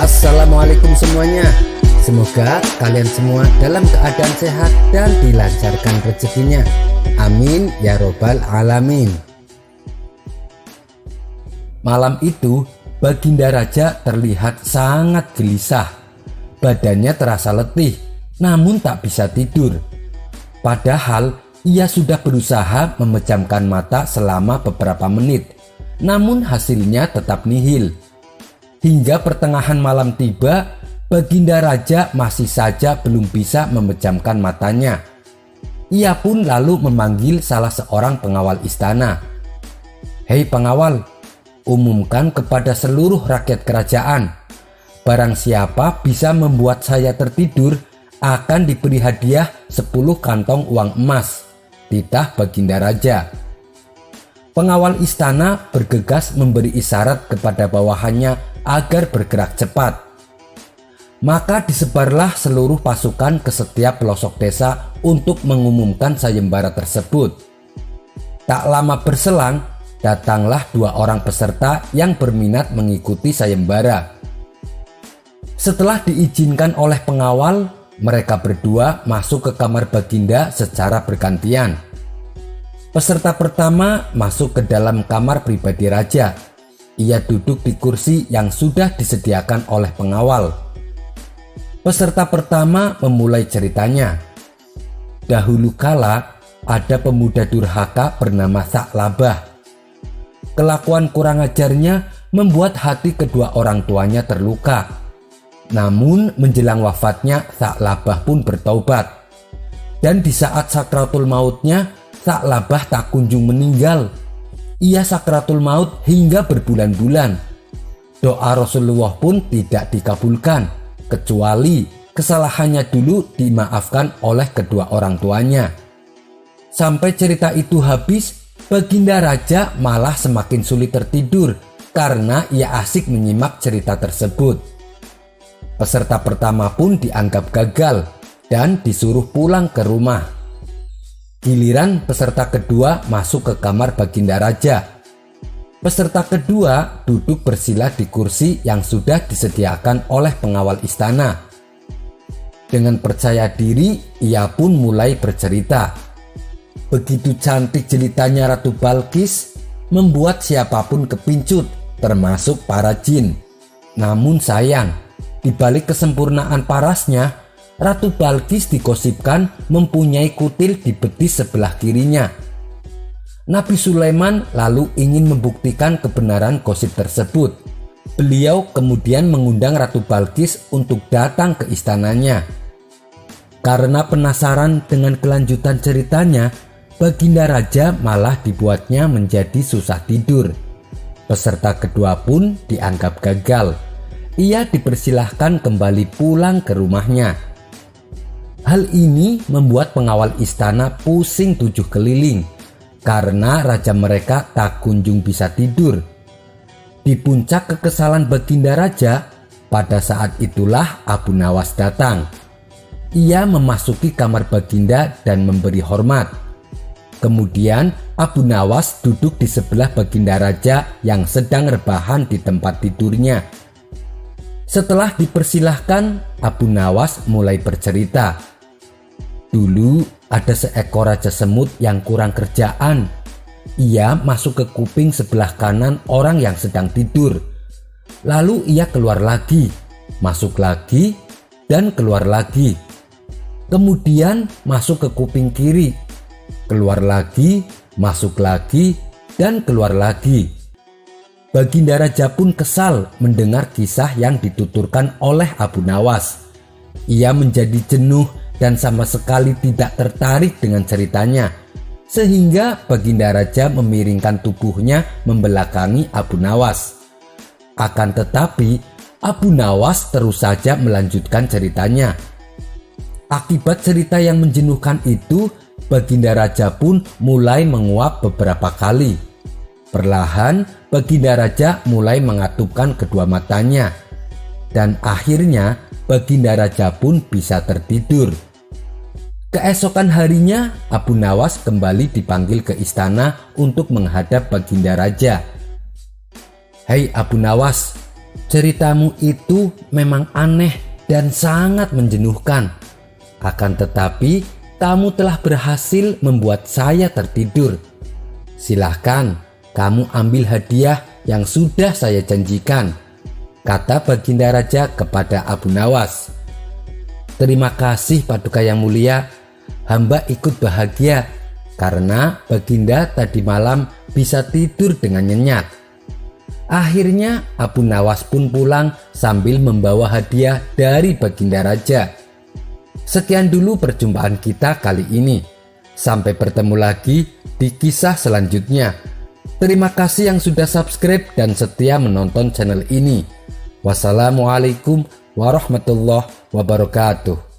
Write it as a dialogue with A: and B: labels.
A: Assalamualaikum semuanya. Semoga kalian semua dalam keadaan sehat dan dilancarkan rezekinya. Amin ya robbal alamin. Malam itu Baginda Raja terlihat sangat gelisah. Badannya terasa letih, namun tak bisa tidur. Padahal ia sudah berusaha memejamkan mata selama beberapa menit, namun hasilnya tetap nihil. Hingga pertengahan malam tiba, Baginda Raja masih saja belum bisa memejamkan matanya. Ia pun lalu memanggil salah seorang pengawal istana. "Hei pengawal, umumkan kepada seluruh rakyat kerajaan, barang siapa bisa membuat saya tertidur akan diberi hadiah 10 kantong uang emas," titah Baginda Raja. Pengawal istana bergegas memberi isyarat kepada bawahannya agar bergerak cepat. Maka disebarlah seluruh pasukan ke setiap pelosok desa untuk mengumumkan sayembara tersebut. Tak lama berselang, datanglah 2 orang peserta yang berminat mengikuti sayembara. Setelah diizinkan oleh pengawal, mereka berdua masuk ke kamar Baginda secara bergantian. Peserta pertama masuk ke dalam kamar pribadi raja. Ia duduk di kursi yang sudah disediakan oleh pengawal. Peserta pertama memulai ceritanya. Dahulu kala ada pemuda durhaka bernama Tha'labah. Kelakuan kurang ajarnya membuat hati kedua orang tuanya terluka. Namun menjelang wafatnya Tha'labah pun bertaubat. Dan di saat sakratul mautnya Tha'labah tak kunjung meninggal. Ia sakratul maut hingga berbulan-bulan. Doa Rasulullah pun tidak dikabulkan, kecuali kesalahannya dulu dimaafkan oleh kedua orang tuanya. Sampai cerita itu habis, Baginda Raja malah semakin sulit tertidur karena ia asik menyimak cerita tersebut. Peserta pertama pun dianggap gagal dan disuruh pulang ke rumah. Giliran peserta kedua masuk ke kamar Baginda Raja. Peserta kedua duduk bersila di kursi yang sudah disediakan oleh pengawal istana. Dengan percaya diri, ia pun mulai bercerita. Begitu cantik jelitanya Ratu Balkis, membuat siapapun kepincut, termasuk para jin. Namun sayang, di balik kesempurnaan parasnya, Ratu Balkis digosipkan mempunyai kutil di betis sebelah kirinya. Nabi Sulaiman lalu ingin membuktikan kebenaran gosip tersebut. Beliau kemudian mengundang Ratu Balkis untuk datang ke istananya. Karena penasaran dengan kelanjutan ceritanya, Baginda Raja malah dibuatnya menjadi susah tidur. Peserta kedua pun dianggap gagal. Ia dipersilahkan kembali pulang ke rumahnya. Hal ini membuat pengawal istana pusing 7 keliling karena raja mereka tak kunjung bisa tidur. Di puncak kekesalan Baginda Raja, pada saat itulah Abu Nawas datang. Ia memasuki kamar Baginda dan memberi hormat. Kemudian Abu Nawas duduk di sebelah Baginda Raja yang sedang rebahan di tempat tidurnya. Setelah dipersilahkan, Abu Nawas mulai bercerita. Dulu ada seekor raja semut yang kurang kerjaan. Ia masuk ke kuping sebelah kanan orang yang sedang tidur. Lalu ia keluar lagi, masuk lagi, dan keluar lagi. Kemudian masuk ke kuping kiri, keluar lagi, masuk lagi, dan keluar lagi. Baginda Raja pun kesal mendengar kisah yang dituturkan oleh Abu Nawas. Ia menjadi jenuh dan sama sekali tidak tertarik dengan ceritanya, sehingga Baginda Raja memiringkan tubuhnya membelakangi Abu Nawas. Akan tetapi Abu Nawas terus saja melanjutkan ceritanya. Akibat cerita yang menjenuhkan itu, Baginda Raja pun mulai menguap beberapa kali. Perlahan Baginda Raja mulai mengatupkan kedua matanya, dan akhirnya Baginda Raja pun bisa tertidur. Keesokan harinya, Abu Nawas kembali dipanggil ke istana untuk menghadap Baginda Raja. "Hei Abu Nawas, ceritamu itu memang aneh dan sangat menjenuhkan. Akan tetapi, kamu telah berhasil membuat saya tertidur. Silahkan, kamu ambil hadiah yang sudah saya janjikan," kata Baginda Raja kepada Abu Nawas. "Terima kasih Paduka yang mulia, hamba ikut bahagia karena Baginda tadi malam bisa tidur dengan nyenyak." Akhirnya Abu Nawas pun pulang sambil membawa hadiah dari Baginda Raja. Sekian dulu perjumpaan kita kali ini. Sampai bertemu lagi di kisah selanjutnya. Terima kasih yang sudah subscribe dan setia menonton channel ini. Wassalamualaikum warahmatullahi wabarakatuh.